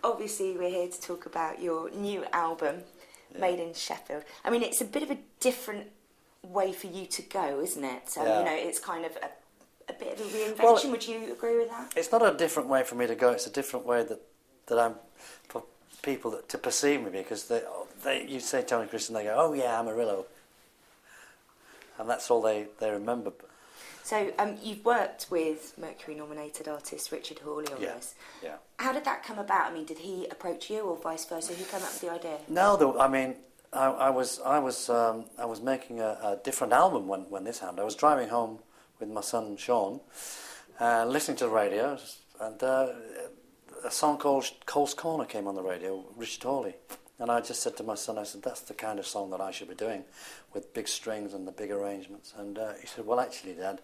obviously we're here to talk about your new album, Made in Sheffield. I mean, it's a bit of a different way for you to go, isn't it? So, you know, it's kind of a bit of a reinvention. Well, would you agree with that? It's not a different way for me to go. It's a different way that I'm for people to perceive me, because you say Tony Christie and they go, oh yeah, Amarillo, and that's all they remember. So you've worked with Mercury-nominated artist Richard Hawley on this. Yeah. How did that come about? I mean, did he approach you, or vice versa? Who came up with the idea? No, I mean, I was making a different album when this happened. I was driving home with my son Sean, listening to the radio, and a song called Cole's Corner came on the radio, Richard Hawley. And I just said to my son, I said, that's the kind of song that I should be doing, with big strings and the big arrangements. And he said, well, actually, Dad,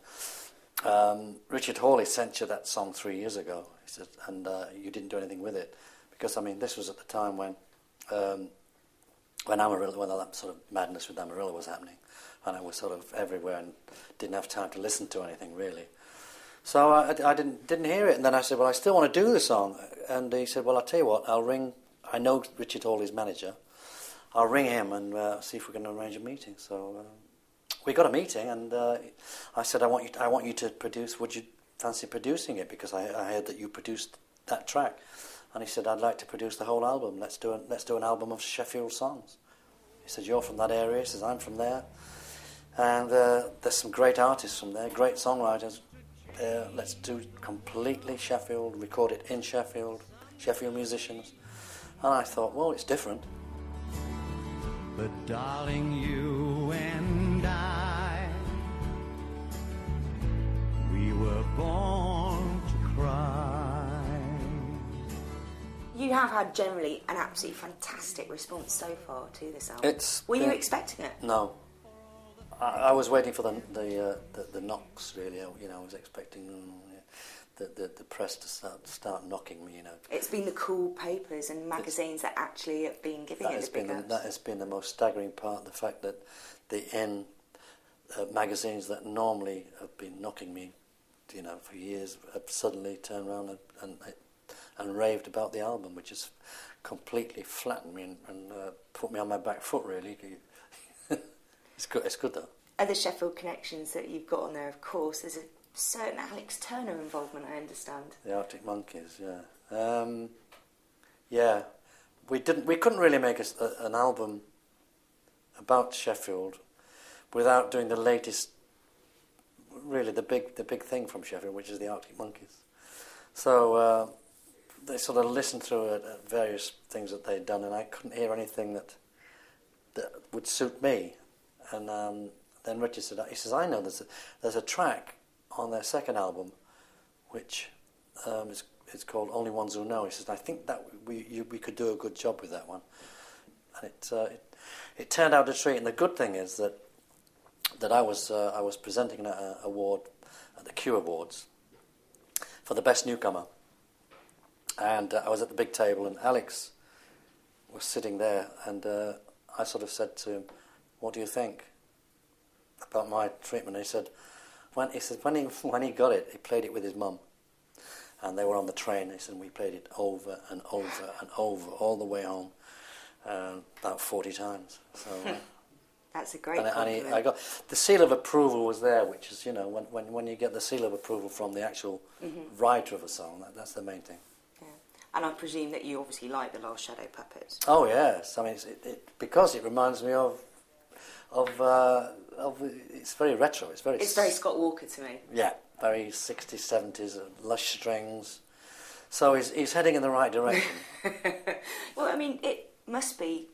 Richard Hawley sent you that song 3 years ago. He said, and you didn't do anything with it. Because, I mean, this was at the time when Amarillo, when that sort of madness with Amarillo was happening. And I was sort of everywhere and didn't have time to listen to anything, really. So I didn't hear it. And then I said, well, I still want to do the song. And he said, well, I'll tell you what, I know Richard Hawley's manager. I'll ring him and see if we can arrange a meeting. So we got a meeting, and I said, I want you to produce. Would you fancy producing it? Because I heard that you produced that track. And he said, I'd like to produce the whole album. Let's do an album of Sheffield songs. He said, you're from that area. He says, I'm from there. And there's some great artists from there, great songwriters. Let's do completely Sheffield, record it in Sheffield musicians. And I thought, well, it's different. But darling, you and I, we were born to cry. You have had generally an absolutely fantastic response so far to this album. Were you expecting it? No. I was waiting for the knocks, really. You know, I was expecting the press to start knocking me, you know. It's been the cool papers and magazines that actually have been giving it the big ups. That has been the most staggering part, the fact that the magazines that normally have been knocking me, you know, for years, have suddenly turned around and raved about the album, which has completely flattened me and put me on my back foot, really. It's good though. Other Sheffield connections that you've got on there, of course, there's a certain Alex Turner involvement, I understand. The Arctic Monkeys, yeah. Yeah, we couldn't really make an album about Sheffield without doing the latest, really the big thing from Sheffield, which is the Arctic Monkeys. So they sort of listened through various things that they'd done, and I couldn't hear anything that would suit me. And then Richard said, he says, I know there's a track on their second album, which it's called Only Ones Who Know. He says, I think that we could do a good job with that one. And it turned out a treat. And the good thing is that I was presenting an award at the Q Awards for the best newcomer, and I was at the big table, and Alex was sitting there, and I sort of said to him, what do you think about my treatment? And he said, when he got it, he played it with his mum, and they were on the train. He said, we played it over and over and over all the way home, about 40 times. So that's a great compliment. And I got the seal of approval was there, which is, you know, when you get the seal of approval from the actual writer of a song, that's the main thing. Yeah. And I presume that you obviously like the Last Shadow Puppets. Oh yes, I mean because it reminds me of it's very retro. It's very Scott Walker to me. Yeah, very 60s, 70s, lush strings. So he's heading in the right direction. Well, I mean, it must be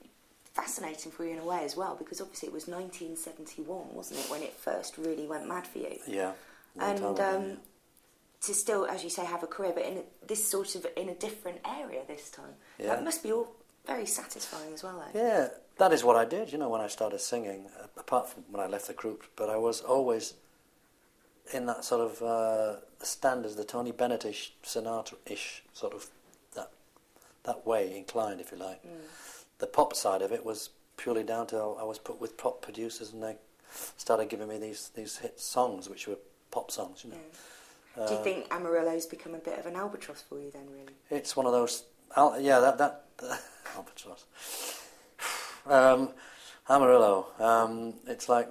fascinating for you in a way as well, because obviously it was 1971, wasn't it, when it first really went mad for you? Yeah. And to still, as you say, have a career, but in a different area this time. Yeah. That must be all very satisfying as well, eh? Yeah, that is what I did, you know, when I started singing, apart from when I left the group. But I was always in that sort of the standards, the Tony Bennett-ish, Sinatra-ish sort of that way inclined, if you like. The pop side of it was purely down to I was put with pop producers, and they started giving me these hit songs, which were pop songs, you know. Do you think Amarillo's become a bit of an albatross for you then, really? It's one of those Albatross. Amarillo. It's like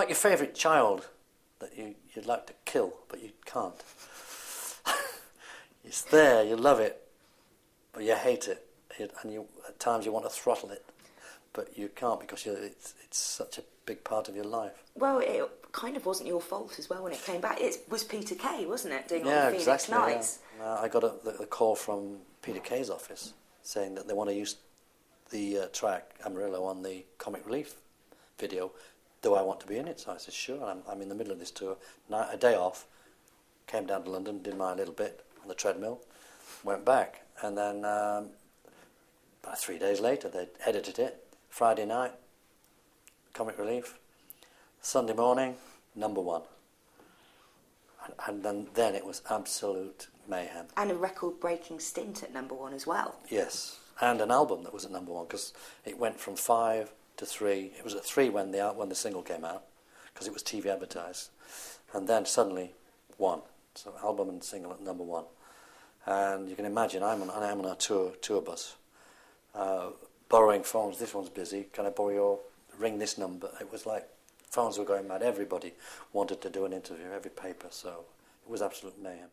your favourite child that you'd like to kill, but you can't. It's there, you love it, but you hate it, and at times you want to throttle it, but you can't because it's such a big part of your life. Well, it kind of wasn't your fault as well when it came back. It was Peter Kay, wasn't it, doing all Yeah, the Phoenix exactly. Nights? Yeah. I got a call from Peter Kay's office saying that they want to use the track Amarillo on the Comic Relief video. Do I want to be in it? So I said, sure. I'm in the middle of this tour. A day off, came down to London, did my little bit on the treadmill, went back, and then about 3 days later they edited it. Friday night, Comic Relief. Sunday morning, #1. And then it was absolute mayhem. And a record-breaking stint at #1 as well. Yes, and an album that was at #1 because it went from 5 to 3. It was at 3 when the single came out because it was TV advertised, and then suddenly 1. So album and single at #1, and you can imagine I am on a tour bus, borrowing phones. This one's busy. Can I borrow your? Ring this number. It was like phones were going mad. Everybody wanted to do an interview. Every paper. So it was absolute mayhem.